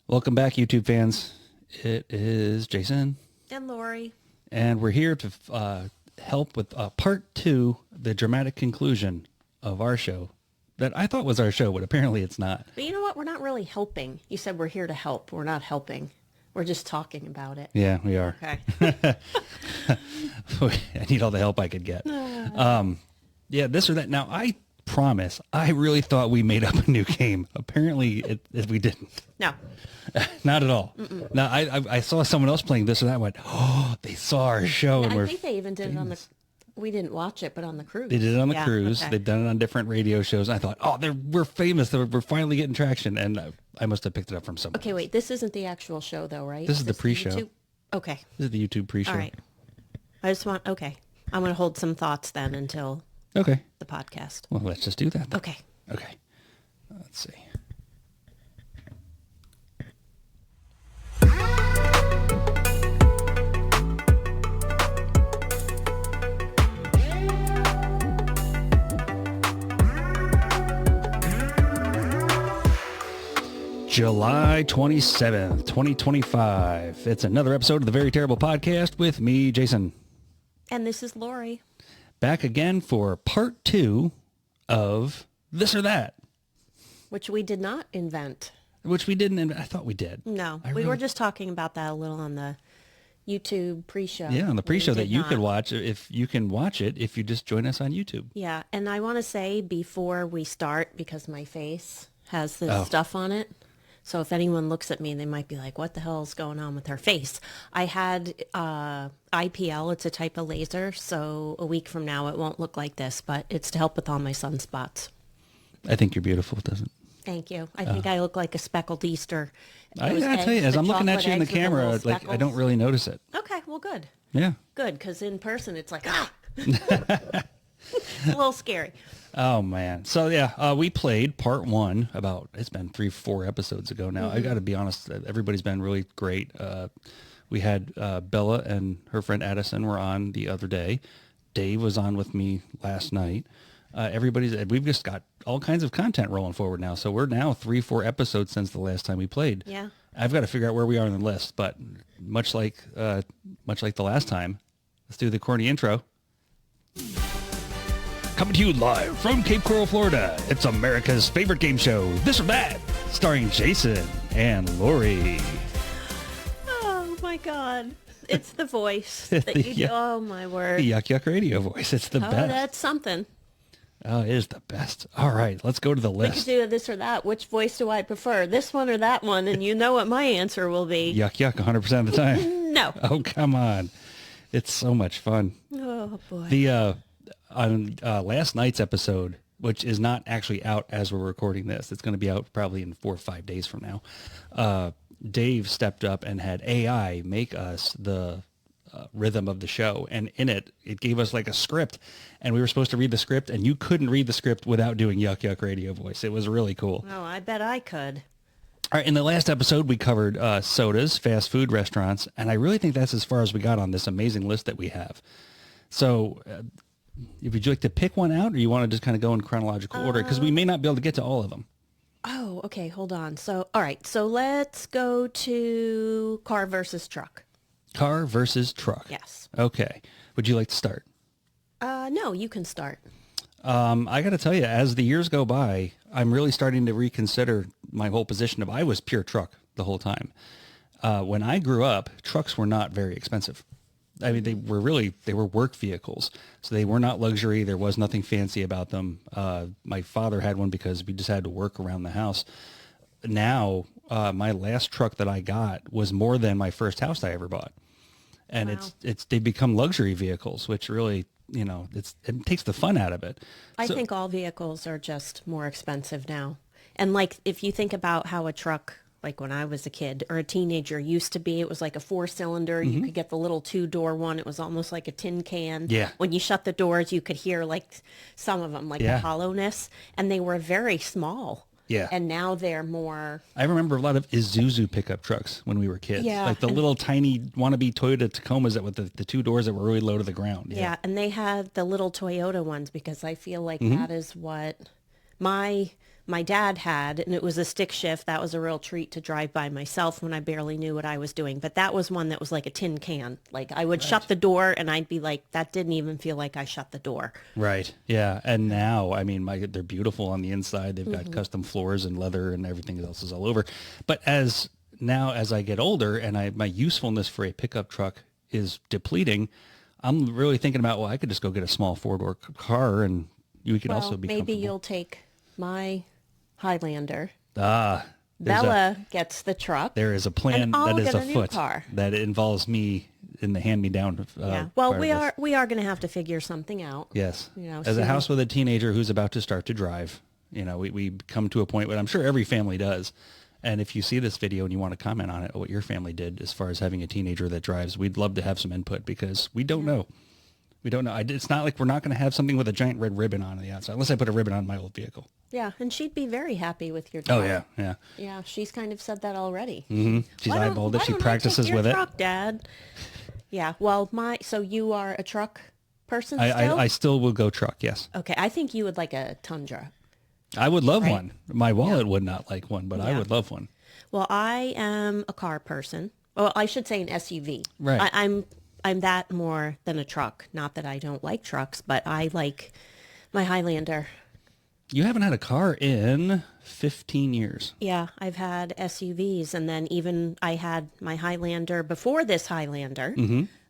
Welcome back, YouTube fans. It is Jason. And Laurie. And we're here to help with part 2, the dramatic conclusion of our show that I thought was our show, but apparently it's not. But you know what? We're not really helping. You said we're here to help. We're not helping. We're just talking about it. Yeah, we are. Okay. I need all the help I could get. Yeah, this or that. Now, I promise, I really thought we made up a new game. Apparently, we didn't. No. Not at all. Now, I saw someone else playing this or that. I went, oh, they saw our show. Yeah, and I think they even did it on the... We didn't watch it, but on the cruise. They did it on the cruise. Okay. They've done it on different radio shows. I thought, oh, we're famous. We're finally getting traction. And I must have picked it up from somewhere. Okay, wait. This isn't the actual show, though, right? This is the pre-show. YouTube? Okay. This is the YouTube pre-show. All right. I just want... Okay. I'm going to hold some thoughts then until Okay. the podcast. Well, let's just do that then. Okay. Okay. Let's see. July 27th, 2025. It's another episode of the Very Terrible Podcast with me, Jason. And this is Laurie. Back again for part 2 of This or That. Which we did not invent. Which we didn't, I thought we did. No. We were just talking about that a little on the YouTube pre-show. Yeah, on the pre-show We that did you not. could watch if you can watch it if you just join us on YouTube. Yeah, and I want to say before we start, because my face has this stuff on it, so if anyone looks at me, they might be like, what the hell is going on with her face? I had IPL. It's a type of laser, so a week from now it won't look like this, but it's to help with all my sunspots. I think you're beautiful, doesn't it? Thank you. I think I look like a speckled Easter. I Those gotta tell you, eggs, as the I'm looking at chocolate you in the eggs with camera, little like I don't speckles. really notice it. Okay, well, good. Yeah. Good, because in person it's like, a little scary. Oh man. So yeah, we played part 1 it's been 3-4 episodes ago now. I got to be honest, everybody's been really great. We had Bella and her friend Addison were on the other day. Dave was on with me last night. We've just got all kinds of content rolling forward now. So we're now 3-4 episodes since the last time we played. Yeah. I've got to figure out where we are on the list, but much like the last time, let's do the corny intro. Coming to you live from Cape Coral, Florida, it's America's favorite game show, This or That, starring Jason and Laurie. Oh, my God. It's the voice It's that the you do. Oh, my word. The Yuck Yuck Radio voice. It's the Oh, best. that's something. Oh, it is the best. All right, let's go to the We could list. do this or that. Which voice do I prefer? This one or that one? And you know what my answer will be. Yuck Yuck 100% of the time. No. Oh, come on. It's so much fun. Oh, boy. The on last night's episode, which is not actually out as we're recording this, it's going to be out probably in 4 or 5 days from now. Dave stepped up and had AI make us the rhythm of the show, and in it gave us like a script, and we were supposed to read the script, and you couldn't read the script without doing Yuck Yuck Radio voice. It was really cool. Oh, I bet I could. All right, in the last episode, we covered sodas, fast food restaurants, and I really think that's as far as we got on this amazing list that we have. So would you like to pick one out, or you want to just kind of go in chronological order? Because we may not be able to get to all of them. Oh, okay. Hold on. So, all right. So let's go to car versus truck. Car versus truck. Yes. Okay. Would you like to start? No, you can start. I got to tell you, as the years go by, I'm really starting to reconsider my whole position of I was pure truck the whole time. When I grew up, trucks were not very expensive. I mean, they were work vehicles. So they were not luxury. There was nothing fancy about them. My father had one because we just had to work around the house. Now, my last truck that I got was more than my first house I ever bought. And Wow. they've become luxury vehicles, which really, it takes the fun out of it. I think all vehicles are just more expensive now. And like, if you think about how a truck, like when I was a kid or a teenager used to be, it was like a 4-cylinder. You could get the little 2-door one. It was almost like a tin can. Yeah. When you shut the doors, you could hear like some of them, like Yeah. the hollowness, and they were very small. Yeah. And now they're more... I remember a lot of Isuzu pickup trucks when we were kids. Yeah, Like the little tiny wannabe Toyota Tacomas that with the 2 doors that were really low to the ground. Yeah, and they had the little Toyota ones because I feel like that is what my my dad had, and it was a stick shift. That was a real treat to drive by myself when I barely knew what I was doing. But that was one that was like a tin can. Like I would shut the door and I'd be like, that didn't even feel like I shut the door. Right. Yeah. And now, I mean, they're beautiful on the inside. They've got custom floors and leather and everything else is all over. But as I get older and my usefulness for a pickup truck is depleting, I'm really thinking about, well, I could just go get a small four-door car and you could also be maybe you'll take my Highlander. Bella gets the truck. There is a plan that is afoot car. that involves me in the hand-me-down. Yeah. Well, we are going to have to figure something out. Yes. As a house with a teenager who's about to start to drive, we come to a point where I'm sure every family does. And if you see this video and you want to comment on it, what your family did as far as having a teenager that drives, we'd love to have some input because we don't know. We don't know. It's not like we're not going to have something with a giant red ribbon on the outside, unless I put a ribbon on my old vehicle. Yeah, and she'd be very happy with your truck. Oh, yeah, yeah. Yeah, she's kind of said that already. Mm-hmm. She's eyeballed it. She practices with it. Truck, Dad. Yeah, well, so you are a truck person still? I still will go truck, yes. Okay, I think you would like a Tundra. I would love one. My wallet would not like one, but I would love one. Well, I am a car person. Well, I should say an SUV. Right. I'm that more than a truck. Not that I don't like trucks, but I like my Highlander. You haven't had a car in 15 years. Yeah, I've had SUVs, and then even I had my Highlander before this Highlander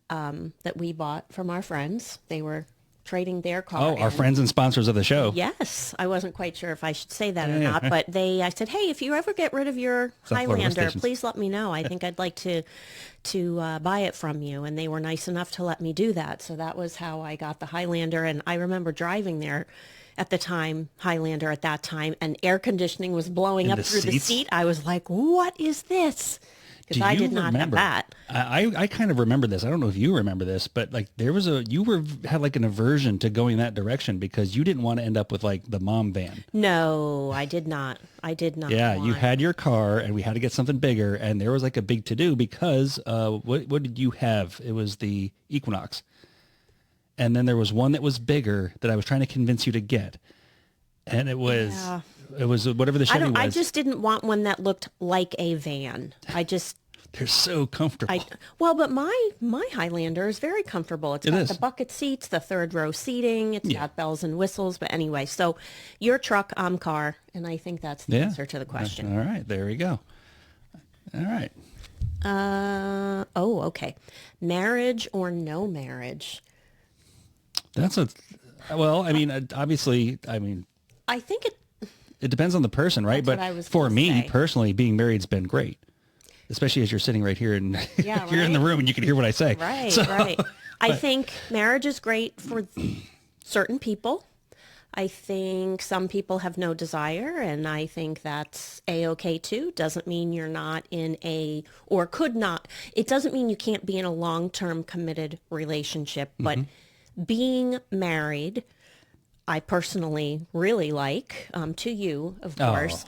that we bought from our friends. They were trading their car. Oh, our friends and sponsors of the show. Yes. I wasn't quite sure if I should say that or not, but I said, hey, if you ever get rid of your Highlander, please let me know. I think I'd like to buy it from you. And they were nice enough to let me do that. So that was how I got the Highlander. And I remember driving there at the time, Highlander at that time, and air conditioning was blowing up through the seat. I was like, what is this? Because I did not have that. I kind of remember this. I don't know if you remember this, but like had like an aversion to going that direction because you didn't want to end up with like the mom van. No, I did not. Yeah, you had your car and we had to get something bigger and there was like a big to-do because what did you have? It was the Equinox. And then there was one that was bigger that I was trying to convince you to get. And it was... Yeah. It was whatever the Chevy was. I just didn't want one that looked like a van. They're so comfortable. But my Highlander is very comfortable. It's got the bucket seats, the third row seating. It's got bells and whistles. But anyway, so your truck, I'm car. And I think that's the answer to the question. All right. There we go. All right. Okay. Marriage or no marriage? Obviously, I think it depends on the person, right? But for me personally, being married's been great, especially as you're sitting right here and you're in the room and you can hear what I say. Right, right. I think marriage is great for certain people. I think some people have no desire, and I think that's A-okay too. Doesn't mean you're not it doesn't mean you can't be in a long-term committed relationship, but being married, I personally really like, to you, of course.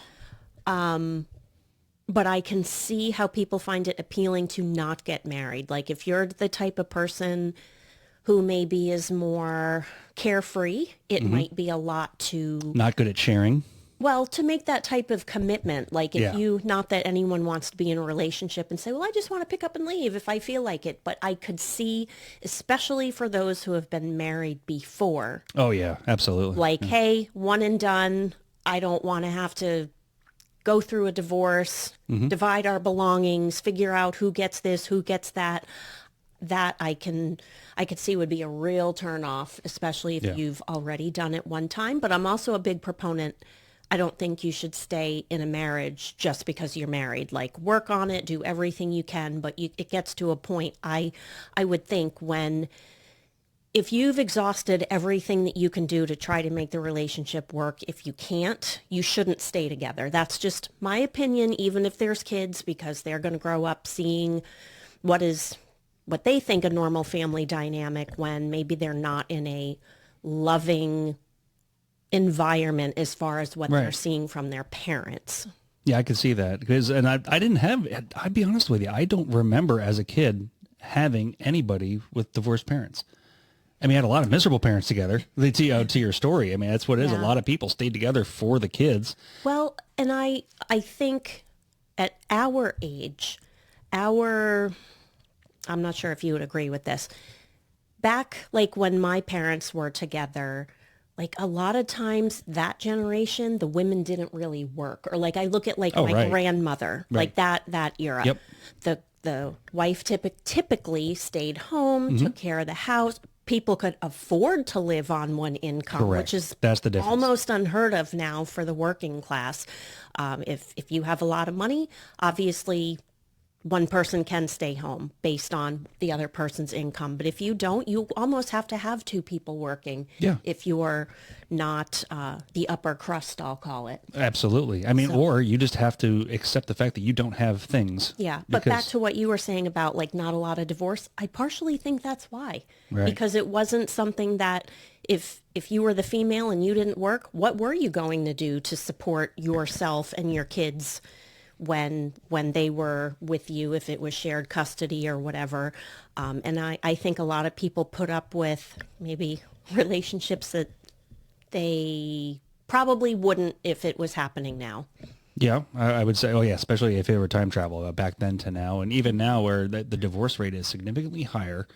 But I can see how people find it appealing to not get married. Like if you're the type of person who maybe is more carefree, it might be a lot to... Not good at sharing. Well, to make that type of commitment, like if not that anyone wants to be in a relationship and say, well, I just want to pick up and leave if I feel like it. But I could see, especially for those who have been married before. Oh, yeah, absolutely. Like, hey, one and done. I don't want to have to go through a divorce, divide our belongings, figure out who gets this, who gets that. That I could see would be a real turnoff, especially if you've already done it one time. But I'm also a big proponent. I don't think you should stay in a marriage just because you're married. Like, work on it, do everything you can, but it gets to a point, I would think, if you've exhausted everything that you can do to try to make the relationship work, if you can't, you shouldn't stay together. That's just my opinion, even if there's kids, because they're going to grow up seeing what they think a normal family dynamic when maybe they're not in a loving environment as far as what they're seeing from their parents. Yeah, I could see that I'd be honest with you, I don't remember as a kid having anybody with divorced parents. I mean, I had a lot of miserable parents together. To your story, I mean, that's what it is. A lot of people stayed together for the kids. Well, and I think at our age, I'm not sure if you would agree with this. Back like when my parents were together, like a lot of times that generation, the women didn't really work. Or like I look at like my grandmother, like that era. Yep. The wife typically stayed home, took care of the house. People could afford to live on one income, which is That's the difference. Almost unheard of now for the working class. If you have a lot of money, obviously one person can stay home based on the other person's income. But if you don't, you almost have to have two people working if you're not the upper crust, I'll call it. Absolutely. I mean, or you just have to accept the fact that you don't have things. Yeah. But back to what you were saying about like not a lot of divorce, I partially think that's why. Right. Because it wasn't something that if you were the female and you didn't work, what were you going to do to support yourself and your kids when they were with you, if it was shared custody or whatever. And I think a lot of people put up with maybe relationships that they probably wouldn't if it was happening now. Yeah, I would say, especially if it were time travel back then to now. And even now where the divorce rate is significantly higher.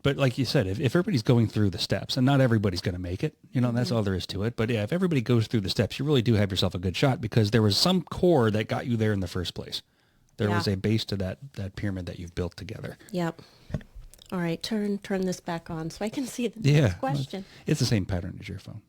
But like you said, if everybody's going through the steps, and not everybody's going to make it, that's all there is to it. But yeah, if everybody goes through the steps, you really do have yourself a good shot because there was some core that got you there in the first place. There was a base to that pyramid that you've built together. Yep. All right, turn this back on so I can see the next question. It's the same pattern as your phone.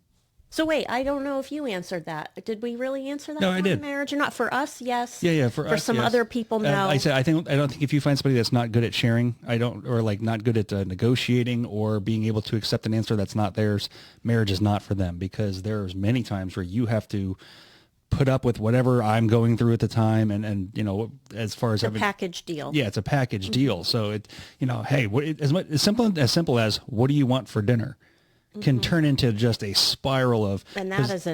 So wait, I don't know if you answered that. Did we really answer that? No, I did. Marriage or not? For us, yes. Yeah, for us, some yes. other people, no. I don't think if you find somebody that's not good at sharing, or like not good at negotiating or being able to accept an answer that's not theirs, marriage is not for them because there's many times where you have to put up with whatever I'm going through at the time, and as far as it's a package deal. Yeah, it's a package deal. So hey, as simple as what do you want for dinner? Can turn into just a spiral of... And that is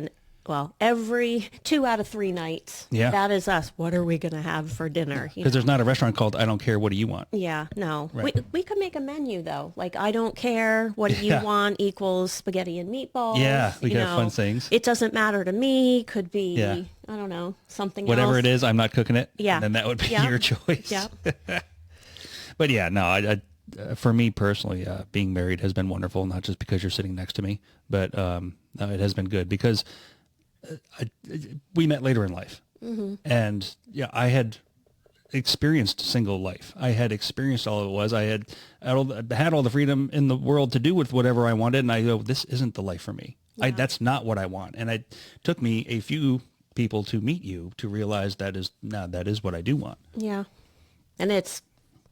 every 2 out of 3 nights, that is us. What are we going to have for dinner? Because there's not a restaurant called I Don't Care, What Do You Want? Yeah, no. Right. We could make a menu, though. Like, I don't care, what do you want equals spaghetti and meatballs. Yeah, we could have fun things. It doesn't matter to me. Could be, I don't know, something Whatever else. it is, I'm not cooking it. Yeah. And then that would be your choice. Yeah. But yeah, no, I for me personally, being married has been wonderful, not just because you're sitting next to me, but no, it has been good because we met later in life. Mm-hmm. And I had experienced single life. I had experienced all it was. I had all the freedom in the world to do with whatever I wanted. And I go, this isn't the life for me. Yeah. That's not what I want. And it took me a few people to meet you to realize that is what I do want. Yeah. And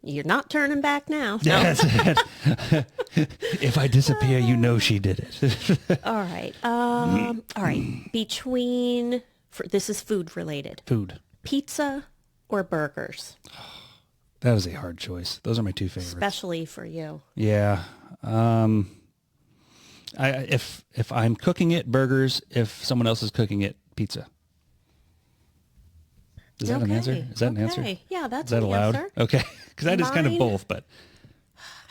you're not turning back now. No. That's it. If I disappear, she did it. All right. All right. This is food related. Food. Pizza or burgers? That is a hard choice. Those are my two favorites. Especially for you. Yeah. If I'm cooking it, burgers. If someone else is cooking it, pizza. Is that an answer? Is that an answer? Yeah, that's Is that allowed? Answer. Okay. Because that is kind of both, but...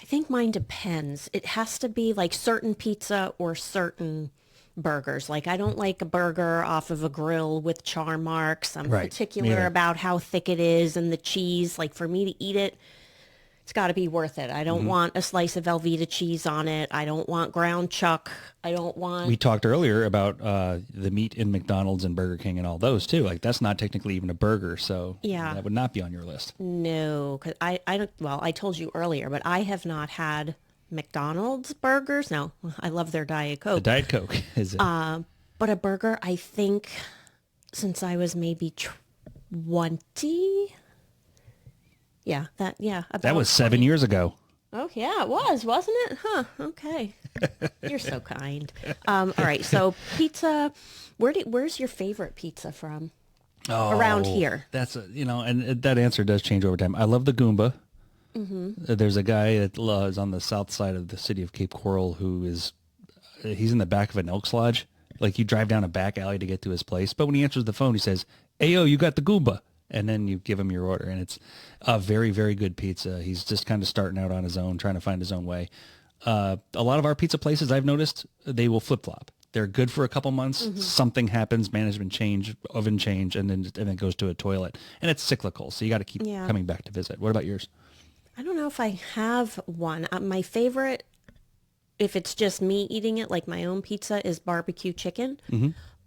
I think mine depends. It has to be like certain pizza or certain burgers. Like I don't like a burger off of a grill with char marks. I'm particular about how thick it is and the cheese. Like for me to eat it, it's got to be worth it. I don't want a slice of Velveeta cheese on it. I don't want ground chuck. I don't want... We talked earlier about the meat in McDonald's and Burger King and all those too. Like that's not technically even a burger, so that would not be on your list. No, because I don't... Well, I told you earlier, but I have not had McDonald's burgers. No, I love their Diet Coke. The Diet Coke is it? But a burger, I think, since I was maybe 20... Yeah, that was 7 years ago. Oh, yeah, it was, wasn't it? Huh, okay. You're so kind. All right, so pizza, where's your favorite pizza from? Around here. That's, and that answer does change over time. I love the Goomba. Mm-hmm. There's a guy that is on the south side of the city of Cape Coral he's in the back of an Elks Lodge. Like you drive down a back alley to get to his place. But when he answers the phone, he says, "Ayo, you got the Goomba." And then you give him your order, and it's a very, very good pizza. He's just kind of starting out on his own, trying to find his own way. A lot of our pizza places, I've noticed, they will flip-flop. They're good for a couple months. Something happens, management change, oven change, and then it goes to a toilet. And it's cyclical, so you got to keep coming back to visit. What about yours? I don't know if I have one. My favorite, if it's just me eating it, like my own pizza, is barbecue chicken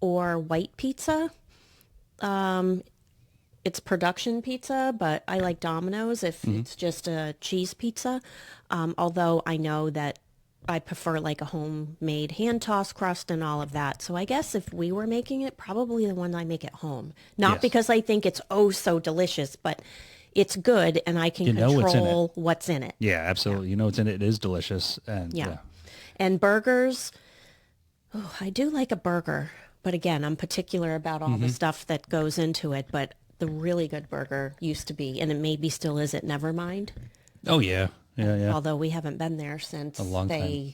or white pizza. It's production pizza, but I like Domino's if it's just a cheese pizza. Although I know that I prefer like a homemade hand toss crust and all of that. So I guess if we were making it, probably the one I make at home. Not because I think it's oh so delicious, but it's good and I can control what's in it. Yeah, absolutely. You know what's in it. It is delicious. And yeah. And burgers, I do like a burger. But again, I'm particular about all the stuff that goes into it. But the really good burger used to be, and it maybe still is at Nevermind. Oh, yeah. Yeah. Although we haven't been there since a long they time.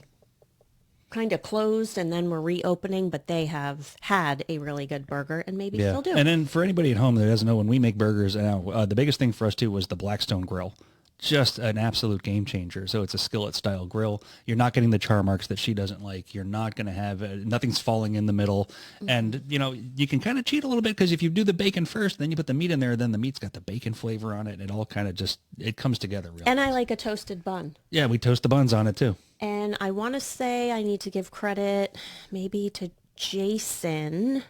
Kind of closed and then were reopening, but they have had a really good burger and maybe still do. And then for anybody at home that doesn't know, when we make burgers now, the biggest thing for us too was the Blackstone grill. Just an absolute game changer. So it's a skillet style grill. You're not getting the char marks that she doesn't like. You're not going to have, nothing's falling in the middle. And, you can kind of cheat a little bit because if you do the bacon first, then you put the meat in there, then the meat's got the bacon flavor on it. And it all kind of it comes together real And nice. I like a toasted bun. Yeah, we toast the buns on it too. And I want to say I need to give credit maybe to Jason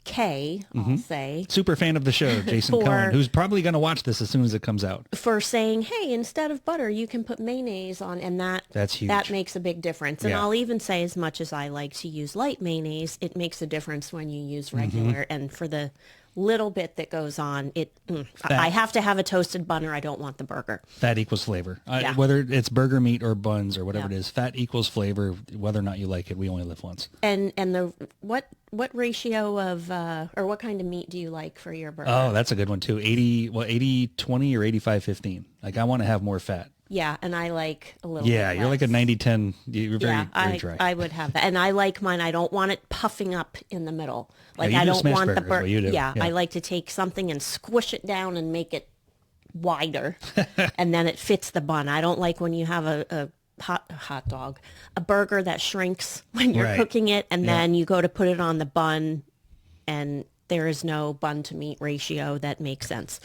K, I'll say. Super fan of the show, Jason Cohen, who's probably going to watch this as soon as it comes out. For saying, hey, instead of butter, you can put mayonnaise on, and that's huge. That makes a big difference. And I'll even say, as much as I like to use light mayonnaise, it makes a difference when you use regular. And for the little bit that goes on, I have to have a toasted bun or I don't want the burger. Fat equals flavor. Whether it's burger meat or buns or whatever it is, fat equals flavor. Whether or not you like it, we only live once. And the what ratio of or what kind of meat do you like for your burger? Oh, that's a good one too. 80-20 or 85-15. Like I want to have more fat. Yeah, and I like a little bit less. You're like a 90-10. You're very dry. I would have that. And I like mine. I don't want it puffing up in the middle. Like I don't want the burger. Yeah, I like to take something and squish it down and make it wider. And then it fits the bun. I don't like when you have a hot dog, a burger that shrinks when you're cooking it and then you go to put it on the bun and there is no bun to meat ratio that makes sense.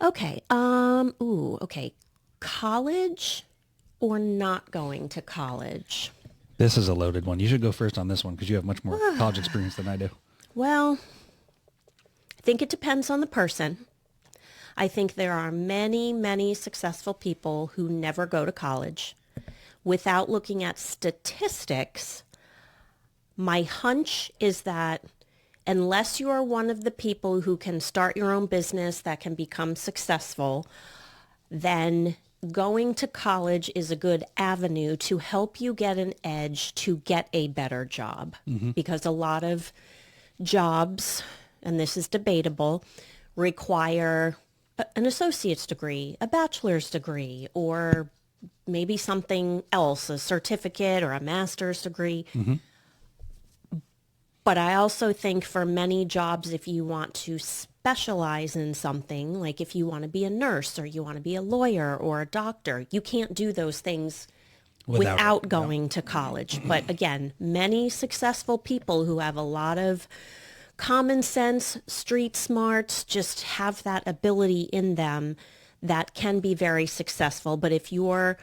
Okay. Okay. College or not going to college? This is a loaded one. You should go first on this one because you have much more college experience than I do. Well, I think it depends on the person. I think there are many, many successful people who never go to college. Without looking at statistics, my hunch is that unless you are one of the people who can start your own business that can become successful, then going to college is a good avenue to help you get an edge to get a better job. Because a lot of jobs, and this is debatable, require an associate's degree, a bachelor's degree, or maybe something else, a certificate or a master's degree. But I also think for many jobs, if you want to specialize in something, like if you want to be a nurse or you want to be a lawyer or a doctor, you can't do those things without going to college. But again, many successful people who have a lot of common sense, street smarts, just have that ability in them that can be very successful. But if you're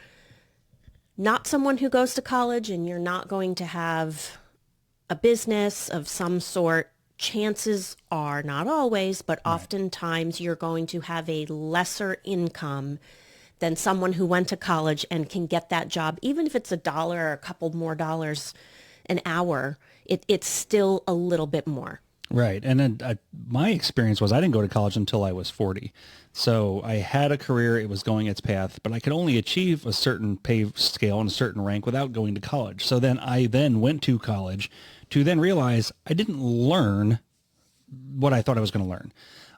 not someone who goes to college and you're not going to have a business of some sort, chances are, not always, but oftentimes you're going to have a lesser income than someone who went to college and can get that job. Even if it's $1 or a couple more dollars an hour, it's still a little bit more. Right. And then my experience was I didn't go to college until I was 40. So I had a career, it was going its path, but I could only achieve a certain pay scale and a certain rank without going to college. So then I went to college to then realize I didn't learn what I thought I was going to learn.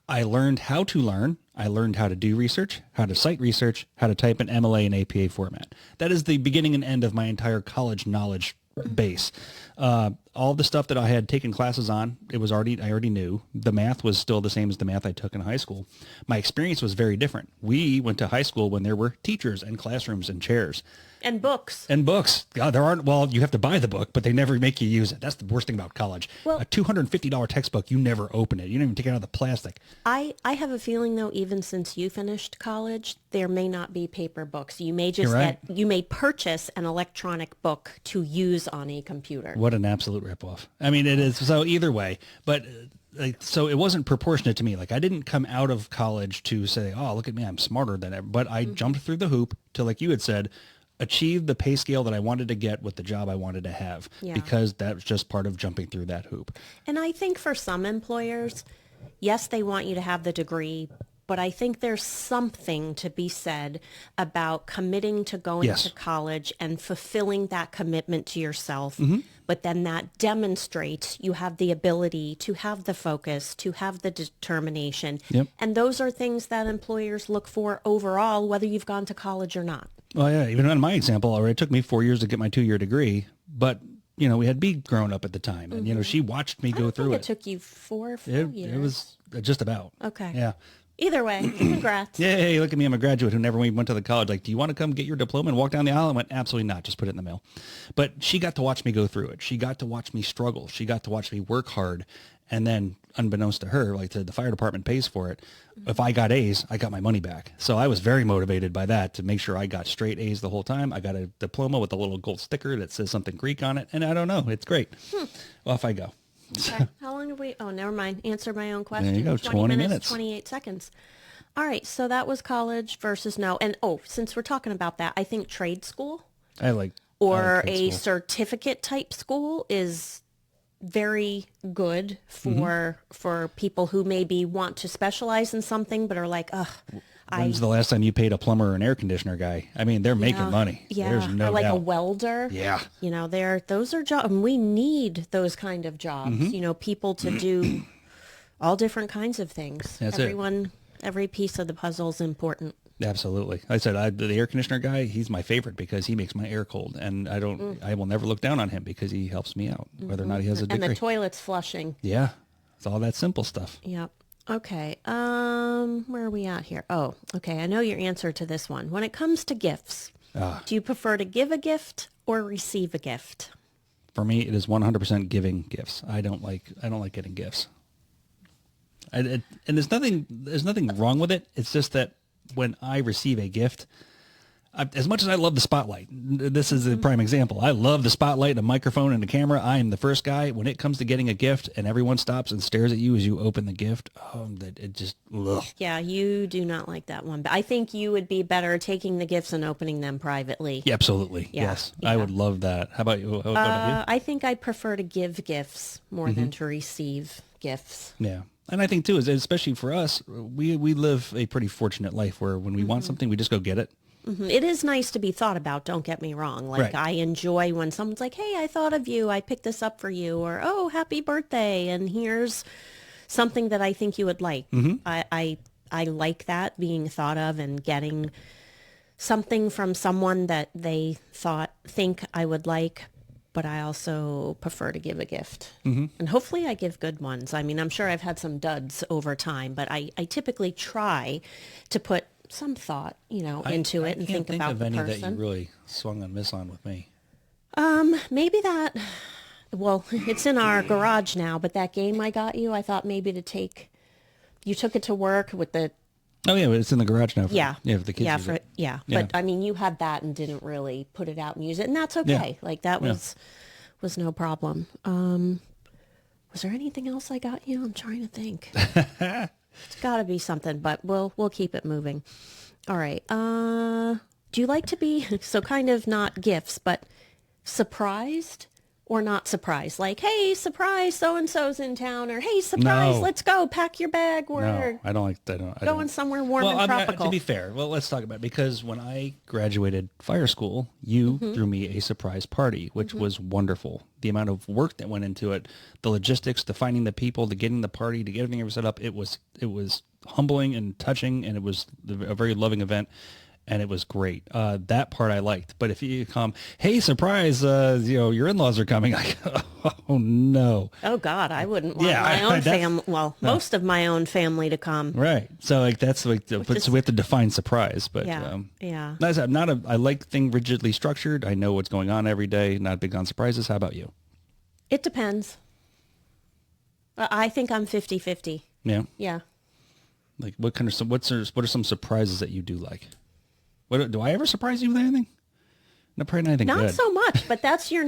I learned how to learn. I learned how to do research, how to cite research, how to type an MLA and APA format. That is the beginning and end of my entire college knowledge base. All the stuff that I had taken classes on, I already knew. The math was still the same as the math I took in high school. My experience was very different. We went to high school when there were teachers and classrooms and chairs. And books. And books. God, you have to buy the book, but they never make you use it. That's the worst thing about college. Well, a $250 textbook, you never open it. You don't even take it out of the plastic. I have a feeling, though, even since you finished college, there may not be paper books. You may just you may purchase an electronic book to use on a computer. What an absolute ripoff. I mean, it is. So either way, but so it wasn't proportionate to me. Like, I didn't come out of college to say, oh, look at me, I'm smarter than ever. But I jumped through the hoop to, like you had said, achieve the pay scale that I wanted to get with the job I wanted to have, because that was just part of jumping through that hoop. And I think for some employers, yes, they want you to have the degree, but I think there's something to be said about committing to going to college and fulfilling that commitment to yourself. But then that demonstrates you have the ability to have the focus, to have the determination. And those are things that employers look for overall, whether you've gone to college or not. Well, yeah, even in my example, it took me 4 years to get my 2-year degree, but, we had B grown up at the time, and, she watched me go through it. It took you 4 years. It was just about. Okay. Yeah. Either way, congrats. Hey, look at me. I'm a graduate who never even went to the college. Like, do you want to come get your diploma and walk down the aisle? I went, absolutely not. Just put it in the mail. But she got to watch me go through it. She got to watch me struggle. She got to watch me work hard. And then, unbeknownst to her, like the fire department pays for it. If I got A's, I got my money back. So I was very motivated by that to make sure I got straight A's the whole time. I got a diploma with a little gold sticker that says something Greek on it. And I don't know. It's great. Off I go. Okay. How long have we? Oh, never mind. Answer my own question. There you go. 20 minutes. 28 seconds. All right. So that was college versus no. And since we're talking about that, I think trade school or a certificate type school is very good for people who maybe want to specialize in something but are like, ugh. When's the last time you paid a plumber or an air conditioner guy? I mean, they're making money. Yeah, there's no or like doubt. A welder. Yeah. Those are jobs. And we need those kind of jobs, people to do all different kinds of things. That's Every piece of the puzzle is important. Absolutely. I said, the air conditioner guy, he's my favorite because he makes my air cold, and I will never look down on him because he helps me out, whether or not he has a degree. And the toilet's flushing. Yeah. It's all that simple stuff. Yep. Okay. Where are we at here? Oh, okay. I know your answer to this one. When it comes to gifts, do you prefer to give a gift or receive a gift? For me, it is 100% giving gifts. I don't like getting gifts. And there's nothing wrong with it. It's just that when I receive a gift, as much as I love the spotlight, this is a prime example. I love the spotlight, and a microphone, and a camera. I am the first guy. When it comes to getting a gift and everyone stops and stares at you as you open the gift, it just, ugh. Yeah, you do not like that one. But I think you would be better taking the gifts and opening them privately. Yeah, absolutely. Yeah, yes. Yeah. I would love that. How about you? I think I prefer to give gifts more than to receive gifts. Yeah. And I think, too, is especially for us, we live a pretty fortunate life where when we want something, we just go get it. It is nice to be thought about, don't get me wrong. Like, I enjoy when someone's like, hey, I thought of you, I picked this up for you, or, oh, happy birthday, and here's something that I think you would like. I like that, being thought of and getting something from someone that they think I would like, but I also prefer to give a gift. And hopefully I give good ones. I mean, I'm sure I've had some duds over time, but I typically try to put some thought, into it and think about the person. I can't think of any that you really swung and miss on with me. Maybe that, well, it's in our garage now, but that game I got you, I thought maybe you took it to work with the... Oh, yeah, it's in the garage now. For the kids. Yeah. But I mean, you had that and didn't really put it out and use it, and that's okay. Yeah. Like, that was no problem. Was there anything else I got you? I'm trying to think. It's got to be something, but we'll keep it moving. All right. Do you like to be, so kind of not gifts, but surprised or not surprised? Like, hey, surprise, so-and-so's in town, or hey, surprise, let's go, pack your bag. No, I don't like that. Going somewhere warm and tropical. To be fair, let's talk about it, because when I graduated fire school, you threw me a surprise party, which was wonderful. The amount of work that went into it, the logistics, the finding the people, the getting the party, to get everything set up, it was humbling and touching, and it was a very loving event. and it was great. That part I liked. But if you come, hey, surprise, your in-laws are coming. I go, oh no. Oh God, I wouldn't want my own family. Well, most of my own family to come. Right. So like that's like, so we have to define surprise. But yeah. I like things rigidly structured. I know what's going on every day. Not big on surprises. How about you? It depends. I think I'm 50-50. Yeah. Yeah. Like what are some surprises that you do like? Do I ever surprise you with anything? No, probably not anything good. Not so much, but that's your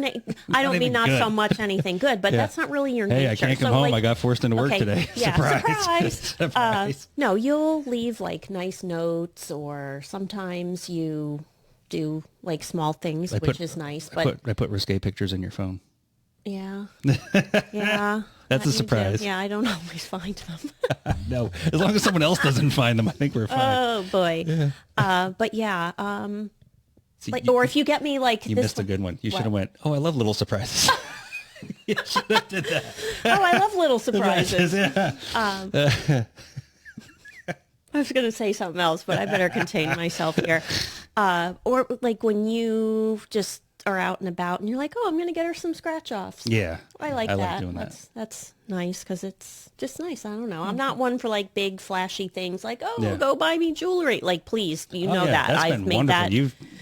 I don't mean not good. So much anything good, but that's not really your nature. Hey, I can't come home. Like, I got forced into work today. Yeah, surprise. Surprise. No, you'll leave like nice notes, or sometimes you do like small things, which is nice. But I put risque pictures in your phone. Yeah. Yeah. That's a surprise. Yeah, I don't always find them. No, as long as someone else doesn't find them, I think we're fine. Oh boy. Yeah. But yeah. See, or if you get me like you missed a good one. You should have went, oh, I love little surprises. You should have did that. Oh, I love little surprises. Yeah. I was going to say something else, but I better contain myself here. Or like when you just are out and about and you're like, oh, I'm going to get her some scratch offs. Yeah. I like that. Like doing that. That's nice because it's just nice. I don't know. I'm not one for like big flashy things like, go buy me jewelry. Like, please, that. That's I've made wonderful. that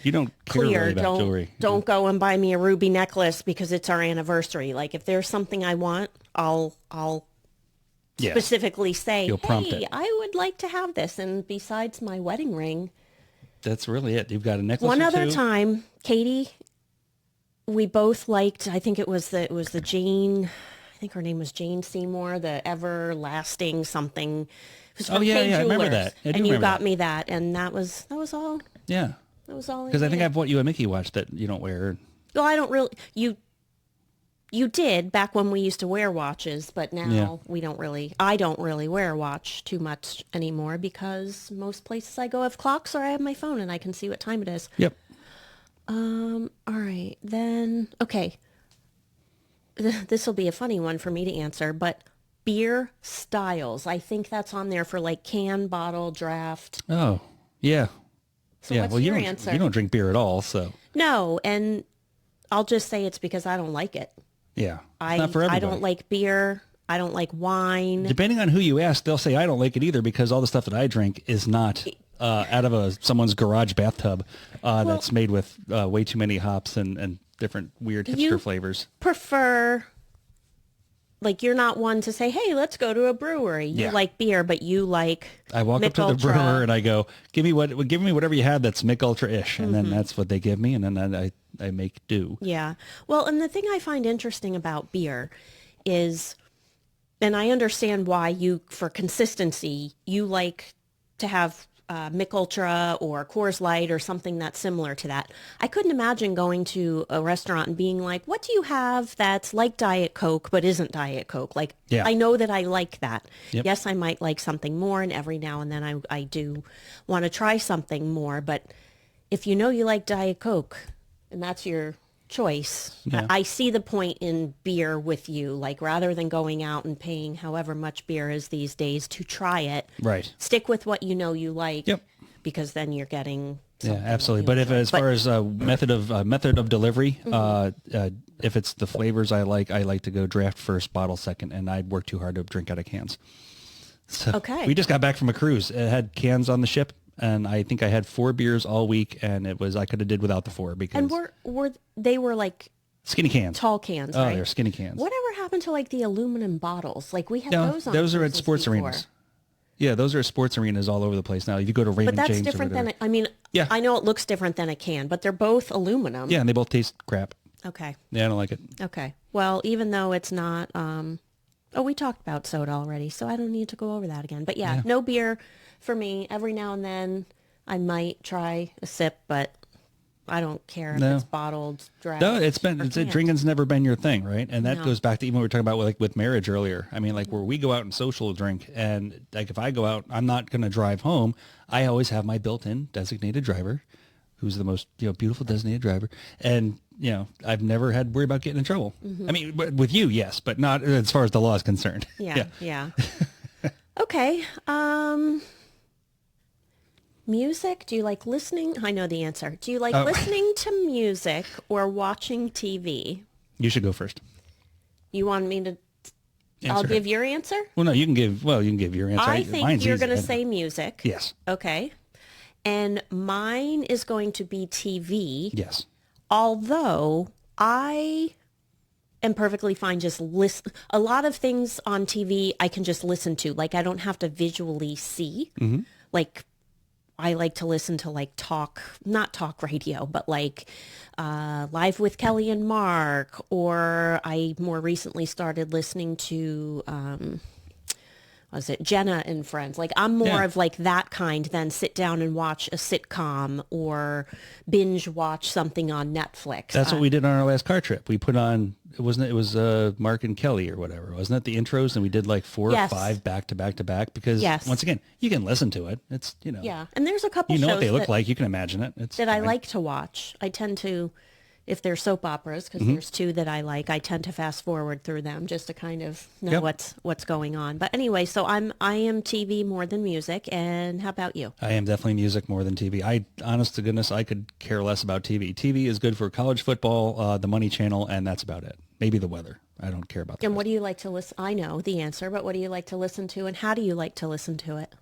You don't care clear. really about jewelry. Don't go and buy me a ruby necklace because it's our anniversary. Like if there's something I want, I'll specifically say, hey, I would like to have this. And besides my wedding ring. That's really it. You've got a necklace One or other two? time, Katie, we both liked, I think it was the Jane, I think her name was Jane Seymour, the everlasting something. It was from Kay I remember Jewelers. that. And you got me that, and that was all. Yeah. That was all. Because I think I bought you a Mickey watch that you don't wear. Well, I don't really. You did back when we used to wear watches, but now we don't really. I don't really wear a watch too much anymore because most places I go have clocks, or I have my phone and I can see what time it is. Yep. All right, then. Okay. This will be a funny one for me to answer, but beer styles. I think that's on there for like can, bottle, draft. Oh, yeah. So what's your answer? You don't drink beer at all, so. No, and I'll just say it's because I don't like it. Yeah. It's not for everybody. I don't like beer. I don't like wine. Depending on who you ask, they'll say I don't like it either because all the stuff that I drink is not out of someone's garage bathtub that's made with way too many hops and different weird hipster flavors. Prefer, like, you're not one to say, hey, let's go to a brewery. You like beer, but you like I walk Mick up to Ultra. the brewer and I go, give me whatever you have that's Mick Ultra-ish. And then that's what they give me. And then I make do. Yeah. Well, and the thing I find interesting about beer is, and I understand why for consistency, you like to have Mick Ultra or Coors Light or something that's similar to that. I couldn't imagine going to a restaurant and being like, what do you have that's like Diet Coke but isn't Diet Coke? Like, I know that I like that. Yep. Yes, I might like something more, and every now and then I do want to try something more. But if you know you like Diet Coke and that's your choice, I see the point in beer with you. Like, rather than going out and paying however much beer is these days to try it, right? Stick with what you know you like. Yep. Because then you're getting absolutely. But if as far as method of delivery, if it's the flavors I like to go draft first, bottle second, and I'd work too hard to drink out of cans. So we just got back from a cruise. It had cans on the ship. And I think I had 4 beers all week, and I could have did without the 4 because. And they were like skinny cans, tall cans, right? Oh, they're skinny cans. Whatever happened to like the aluminum bottles? Like we had those on. Those are at sports arenas. Yeah, those are sports arenas all over the place now. If you go to Raymond James, but that's different than I know it looks different than a can, but they're both aluminum. Yeah, and they both taste crap. Okay. Yeah, I don't like it. Okay. Well, even though it's not. We talked about soda already, so I don't need to go over that again. But yeah, no beer for me. Every now and then. I might try a sip, but I don't care if it's bottled, draft. No, drinking's never been your thing, right? And that goes back to even what we were talking about with marriage earlier. I mean, like where we go out and social drink, and like if I go out, I'm not going to drive home. I always have my built-in designated driver, who's the most beautiful designated driver, and I've never had to worry about getting in trouble. I mean, with you, yes, but not as far as the law is concerned. Yeah. Okay. Music? Do you like listening? I know the answer. Do you like Oh. listening to music or watching TV? You should go first. You want me to? I'll Answer give it. your answer. Well, no, you can give your answer. I think Mine's you're easy. going to say music. Yes. Okay. And mine is going to be TV. Yes. Although I am perfectly fine just listen. A lot of things on TV I can just listen to. Like I don't have to visually see. Mm-hmm. Like I like to listen to like not talk radio, but like Live with Kelly and Mark. Or I more recently started listening to was it Jenna and Friends? Like I'm more of like that kind than sit down and watch a sitcom or binge watch something on Netflix. That's what we did on our last car trip. We put on, it was Mark and Kelly or whatever, wasn't it? The intros, and we did like 4 or 5 back to back to back because once again, you can listen to it. It's, Yeah. And there's a couple you know shows what they look like. You can imagine it. It's that fine. I like to watch. I tend to, if they're soap operas, because there's 2 that I like, I tend to fast forward through them just to kind of know what's going on. But anyway, so I am TV more than music. And how about you? I am definitely music more than TV. Honest to goodness, I could care less about TV. TV is good for college football, the Money Channel, and that's about it. Maybe the weather. I don't care about that. And what do you like to listen? I know the answer, but what do you like to listen to, and how do you like to listen to it?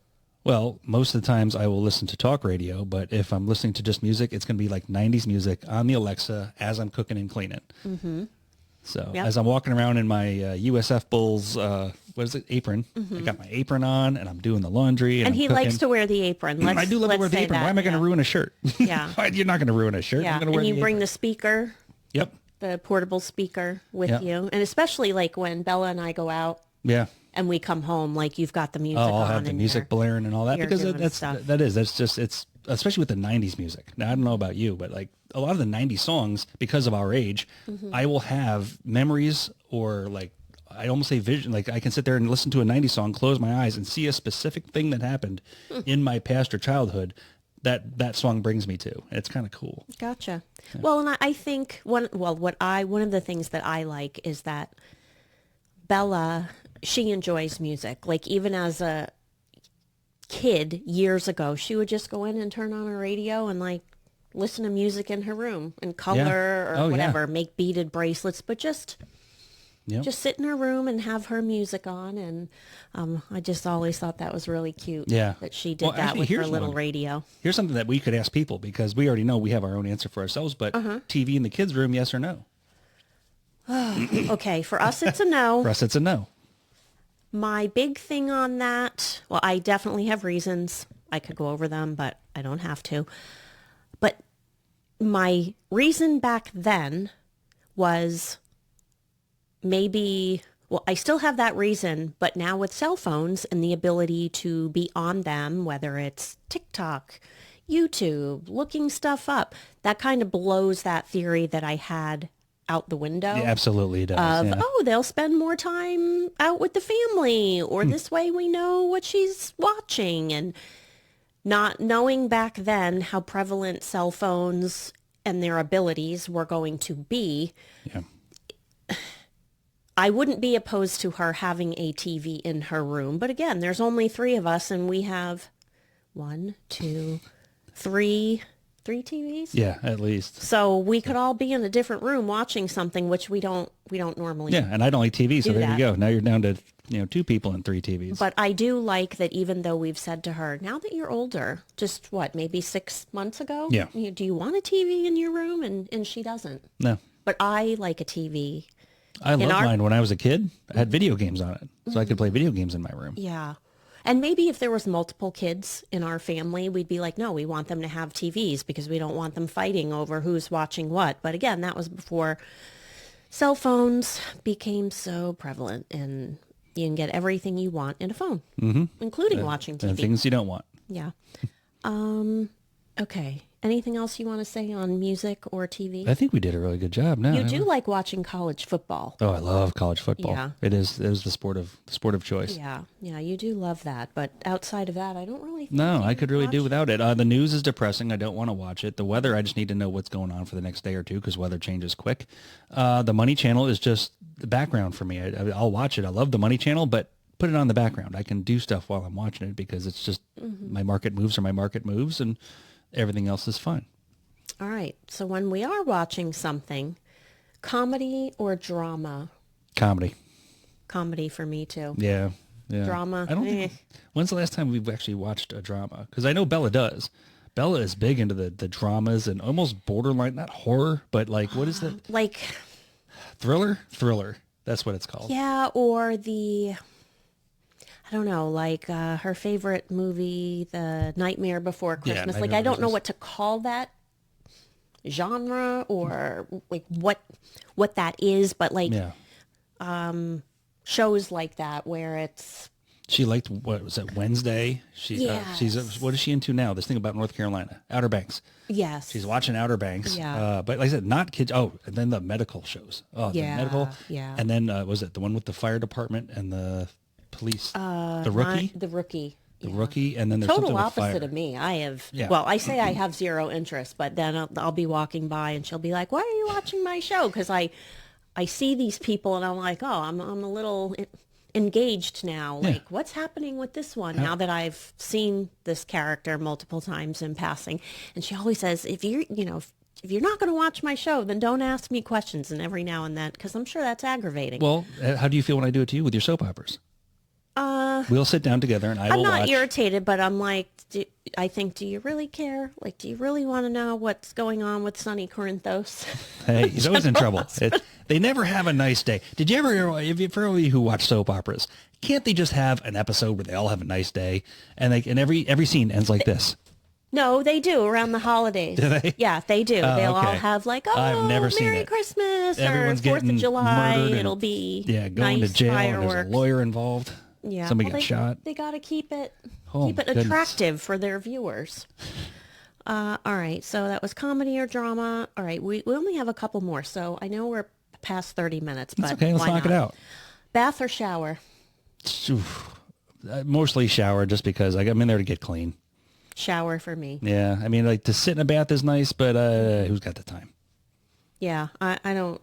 Well, most of the times I will listen to talk radio, but if I'm listening to just music, it's going to be like 90s music on the Alexa as I'm cooking and cleaning. Mm-hmm. So as I'm walking around in my USF Bulls, apron, I got my apron on and I'm doing the laundry. And he I'm cooking. likes to wear the apron. I do love to wear the apron. Why am I going to ruin a shirt? Yeah. You're not going to ruin a shirt. Yeah. I'm going to wear and you the bring apron. the speaker. Yep. The portable speaker with you. And especially like when Bella and I go out. Yeah. And we come home, like you've got the music on. I'll have the music blaring and all that because it's especially with the 90s music. Now, I don't know about you, but like a lot of the 90s songs, because of our age, I will have memories or like, I almost say vision. Like I can sit there and listen to a 90s song, close my eyes and see a specific thing that happened in my past or childhood that song brings me to. It's kind of cool. Gotcha. Yeah. Well, and I think one of the things that I like is that Bella, she enjoys music. Like even as a kid years ago, she would just go in and turn on a radio and like listen to music in her room and color or whatever, make beaded bracelets, but just sit in her room and have her music on. And I just always thought that was really cute that she did that with her little radio. Here's something that we could ask people because we already know we have our own answer for ourselves, but TV in the kids' room, yes or no? Okay, for us it's a no. For us it's a no. My big thing on that, well, I definitely have reasons. I could go over them, but I don't have to. But my reason back then was maybe, well, I still have that reason, but now with cell phones and the ability to be on them, whether it's TikTok, YouTube, looking stuff up, that kind of blows that theory that I had out the window. Yeah, absolutely it does. They'll spend more time out with the family, or this way we know what she's watching. And not knowing back then how prevalent cell phones and their abilities were going to be, I wouldn't be opposed to her having a TV in her room. But again, there's only 3 of us, and we have 1, 2, 3 TVs. Yeah, at least. So we could all be in a different room watching something, which we don't normally. Yeah, and I don't like TV, so there you go. Now you're down to 2 people and 3 TVs. But I do like that, even though we've said to her, now that you're older, just maybe 6 months ago. Yeah. Do you want a TV in your room? And she doesn't. No. But I like a TV. I loved mine when I was a kid. I had video games on it, so I could play video games in my room. Yeah. And maybe if there was multiple kids in our family, we'd be like, no, we want them to have TVs because we don't want them fighting over who's watching what. But again, that was before cell phones became so prevalent, and you can get everything you want in a phone, including watching TV. And things you don't want. Yeah. Okay. Anything else you want to say on music or TV? I think we did a really good job. Now you do like watching college football. Oh, I love college football. Yeah. It is the sport of choice. Yeah, you do love that. But outside of that, I don't really think No, I could really do watch without it. The news is depressing. I don't want to watch it. The weather, I just need to know what's going on for the next day or two because weather changes quick. The Money Channel is just the background for me. I'll watch it. I love the Money Channel, but put it on the background. I can do stuff while I'm watching it because it's just My market moves are my market moves, and everything else is fine. All right. So when we are watching something, comedy or drama? Comedy. Comedy for me too. Yeah. Yeah. Drama. I don't think. When's the last time we've actually watched a drama? Because I know Bella does. Bella is big into the dramas and almost borderline, not horror, but like, what is that? Like Thriller? Thriller. That's what it's called. Yeah, or I don't know, like her favorite movie, The Nightmare Before Christmas. Nightmare Like, Before I don't know Christmas. what to call that genre or like what that is, but like Yeah. shows like that where it's She liked, what was it, Wednesday? She's Yes. what is she into now? This thing about North Carolina, Outer Banks. yes, She's watching Outer Banks. Yeah. But like I said, not kids. Oh, and then the medical shows. Oh, Yeah, the medical. yeah. And then was it the one with the fire department and the police? The rookie. The Rookie. The rookie, and then there's Total something with opposite fire. of me. I have, Yeah. well, I say I have zero interest, but then I'll be walking by and she'll be like, why are you watching my show? Because I see these people and I'm like, oh, I'm a little engaged now. Yeah. Like, what's happening with this one now that I've seen this character multiple times in passing? And she always says, if you're not going to watch my show, then don't ask me questions. And every now and then, because I'm sure that's aggravating. Well, how do you feel when I do it to you with your soap operas? We'll sit down together and I I'm will not watch. irritated, but I'm like, do you really care? Like, do you really want to know what's going on with Sonny Corinthos? Hey, he's always in trouble. They never have a nice day. Did you ever, for all of you who watch soap operas, can't they just have an episode where they all have a nice day and every scene ends like this? No, they do around the holidays. Do they? Yeah, they do. They'll all okay. have like, I've never seen Merry it. Christmas Everyone's or 4th getting of July. murdered and- It'll be going nice to jail and fireworks. there's a lawyer involved. Yeah, Somebody well, gets shot. They got to keep it Oh, my goodness. attractive for their viewers. All right, so that was comedy or drama. All right, we only have a couple more, so I know we're past 30 minutes, That's but okay. Let's why knock it not? out. Bath or shower? Oof. Mostly shower just because I'm in there to get clean. Shower for me. Yeah. I mean, like to sit in a bath is nice, but who's got the time? Yeah, I don't.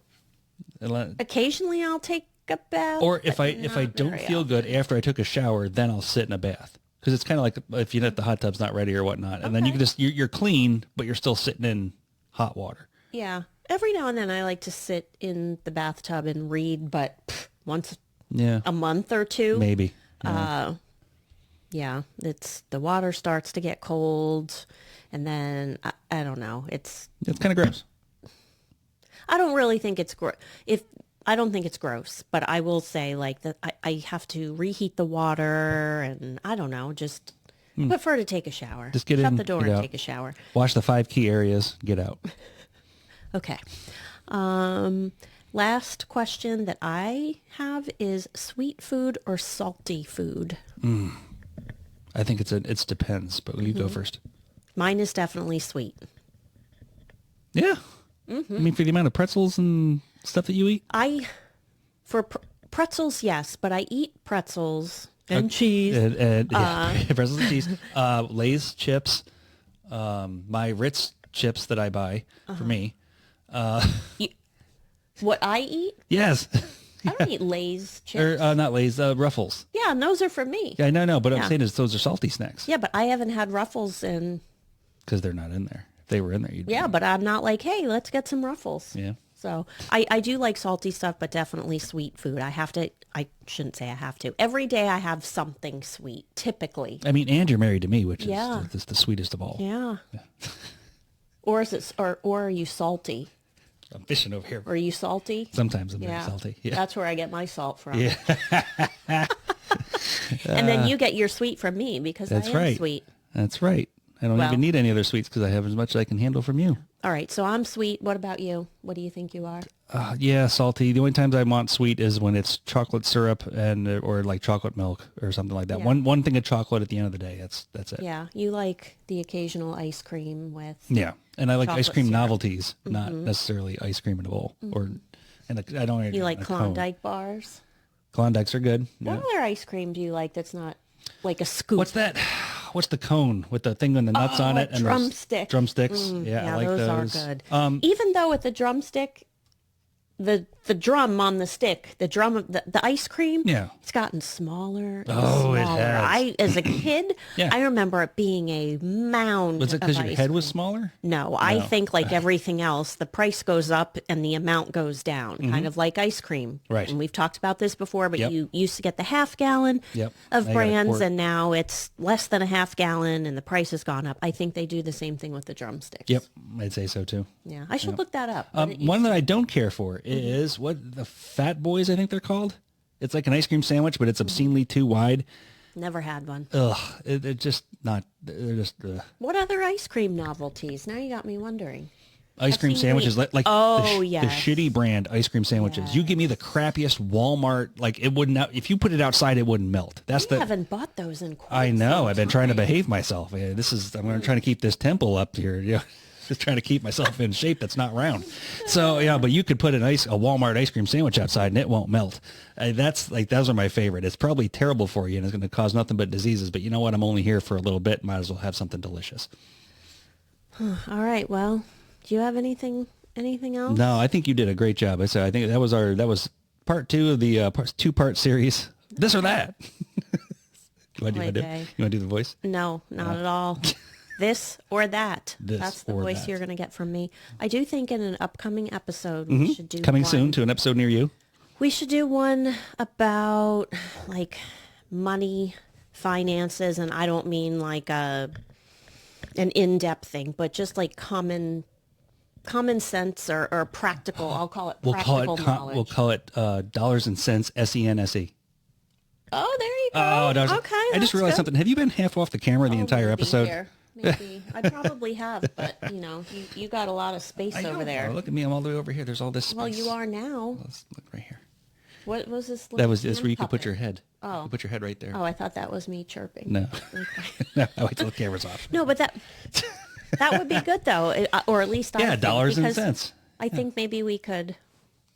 Unless- Occasionally, I'll take a bath. Or if but I not don't very feel good after I took a shower, then I'll sit in a bath. Because it's kind of like if the hot tub's not ready or whatnot. And then you Okay. can just, you're clean, but you're still sitting in hot water. Yeah, every now and then I like to sit in the bathtub and read, but once Yeah. a month or two. Maybe. Yeah, the water starts to get cold, and then I don't know. It's kind of gross. I don't really think it's I don't think it's gross, but I will say like that I have to reheat the water, and I don't know, just prefer to take a shower. Just get Shut in, the door get and out. take a shower. Wash the 5 key areas, get out. Okay. Last question that I have is sweet food or salty food? I think it depends, but you go first. Mine is definitely sweet. Yeah. I mean, for the amount of pretzels and stuff that you eat. For pretzels, yes, but I eat pretzels and cheese. Yeah, pretzels and cheese. Lay's chips. My Ritz chips that I buy for me. What I eat? Yes. I don't eat Lay's chips. Or not Lay's, Ruffles. Yeah, and those are for me. Yeah, no, but I'm Yeah. saying is those are salty snacks Yeah, but I haven't had Ruffles in... because they're not in there. If they were in there, you'd Yeah, but I'm not like, hey, let's get some Ruffles. Yeah. So I do like salty stuff, but definitely sweet food. I shouldn't say I have to. Every day I have something sweet, typically. I mean, and you're married to me, which Yeah. is the sweetest of all. Yeah. Or is it, or are you salty? I'm fishing over here. Are you salty? Sometimes I'm very Yeah. salty. Yeah. That's where I get my salt from. Yeah. And then you get your sweet from me because That's I am right. sweet. That's right. I don't Well- even need any other sweets because I have as much as I can handle from you. All right, so I'm sweet. What about you? What do you think you are? Yeah, salty. The only times I want sweet is when it's chocolate syrup or like chocolate milk or something like that. Yeah. One thing of chocolate at the end of the day. That's it. Yeah, you like the occasional ice cream with... Yeah, and I like ice Chocolate cream syrup. novelties, not necessarily ice cream in a bowl. I don't. You like a cone. Klondike bars? Klondikes are good. What Yeah. other ice cream do you like that's not like a scoop? What's that? What's the cone with the thing with the nuts on it? A And those drumstick. Drumsticks. Yeah, I like those those. are good. Even though with the drumstick, the drum on the stick, the drum of the ice cream. Yeah. It's gotten smaller and Oh, it smaller. has. As a kid, Yeah. I remember it being a mound. Was it because of your ice head was cream. smaller? No, I think like everything else, the price goes up and the amount goes down, kind of like ice cream. Right. And we've talked about this before, but Yep. you used to get the half gallon Yep. of Now you got a brands, quart. and now it's less than a half gallon, and the price has gone up. I think they do the same thing with the drumsticks. Yep. I'd say so too. Yeah, I should look that up. but it One used that I don't care for is what the Fat Boys, I think they're called. It's like an ice cream sandwich, but it's obscenely too wide. Never had one. Ugh, it just not. They're just What other ice cream novelties? Now you got me wondering. ice cream seen sandwiches, the- like Oh, the yes. shitty brand ice cream sandwiches. You give me the crappiest Walmart, like it wouldn't. If you put it outside, it wouldn't melt. That's I the. haven't bought those in quite I know. some I've been trying to time. behave myself. I'm going to try to keep this temple up here. Yeah. Just trying to keep myself in shape that's not round. So, yeah, but you could put a Walmart ice cream sandwich outside and it won't melt. Those are my favorite. It's probably terrible for you and it's going to cause nothing but diseases. But you know what? I'm only here for a little bit. Might as well have something delicious. All right. Well, do you have anything else? No, I think you did a great job. I think that was part 2 of the 2-part series. This or that. You want to do the voice? No, not at all. This or that. This That's the or voice that. you're going to get from me. I do think in an upcoming episode we should do Coming one. soon to an episode near you. We should do one about like money, finances, and I don't mean like an in-depth thing, but just like common sense or practical. I'll call it practical knowledge. We'll call it dollars and cents, SENSE. Oh, there you go. Oh, dollars. Okay, I just that's realized good. something. Have you been half off the camera the entire Maybe episode? here. Maybe. I probably have, but you got a lot of space I know. over there. Oh, look at me. I'm all the way over here. There's all this space. Well, you are now. Let's look right here. What was this? That was this hand where you could put puppet? your head. You Oh. could put your head right there. Oh, I thought that was me chirping. No. Okay. No, I wait till the camera's off. No, but that would be good though, or at least I Yeah, think, dollars and because cents. I think maybe we could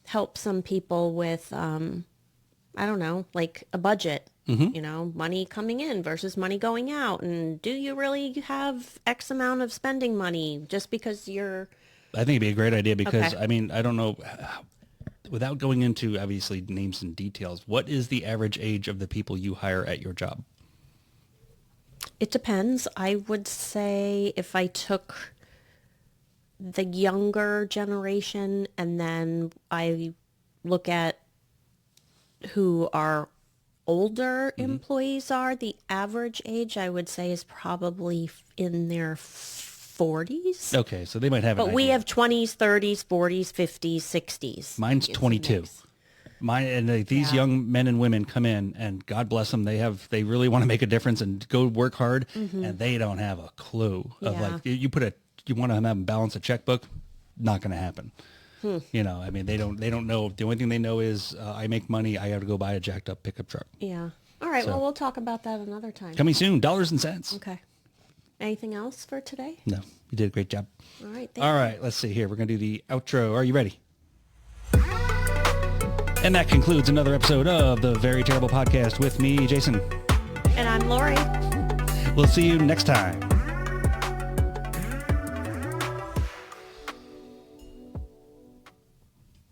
help some people with, I don't know, like a budget. Money coming in versus money going out, and do you really have X amount of spending money just because you're? I think it'd be a great idea because, Okay. I mean, I don't know, without going into obviously names and details, what is the average age of the people you hire at your job? It depends. I would say if I took the younger generation and then I look at who our older employees are, the average age I would say is probably in their 40s. Okay, so they might have an But we idea. have 20s, 30s, 40s, 50s, 60s. Mine's It's a 22. mix. These Yeah. young men and women come in, and God bless them, they really want to make a difference and go work hard, and they don't have a clue of Yeah. like you want to have them balance a checkbook, not going to happen. I mean they don't know. The only thing they know is I make money. I have to go buy a jacked up pickup truck. Yeah. All right. So- Well, we'll talk about that another time. Coming soon, dollars and cents. Okay. Anything else for today? No, you did a great job. All right. All right, let's see here. We're going to do the outro. Are you ready? And that concludes another episode of the Very Terrible Podcast with me, Jason. And I'm Laurie. We'll see you next time.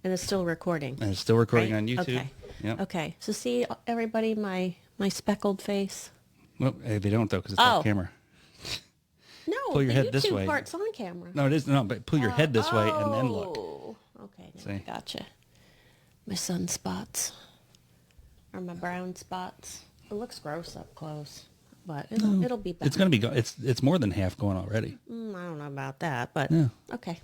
And it's still recording. And it's still recording Right? on YouTube. Okay. Yep. Okay. So see everybody, my speckled face. Well, they don't though, because it's Oh. off camera. No, Pull your the head YouTube this way. part's on camera. No, it is no, but pull your head this way and then look. Oh, okay. Now I See? gotcha. My sunspots. Or my brown spots. It looks gross up close, but it'll be better. It's gonna be. It's more than half going already. I don't know about that, but Yeah. okay.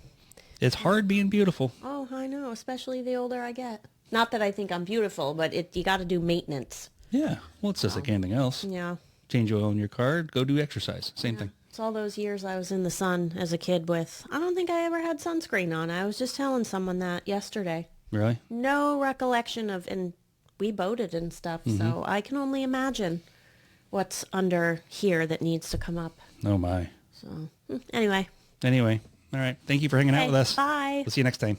It's hard being beautiful. Oh, I know, especially the older I get. Not that I think I'm beautiful, but you got to do maintenance. Yeah. Well, it's just like anything else. Yeah. Change oil in your car. Go do exercise. Same thing. It's all those years I was in the sun as a kid with. I don't think I ever had sunscreen on. I was just telling someone that yesterday. Really? No recollection of, and we boated and stuff, so I can only imagine what's under here that needs to come up. Oh my. So anyway. Anyway. All right. Thank you for hanging out Okay, with us. bye. We'll see you next time.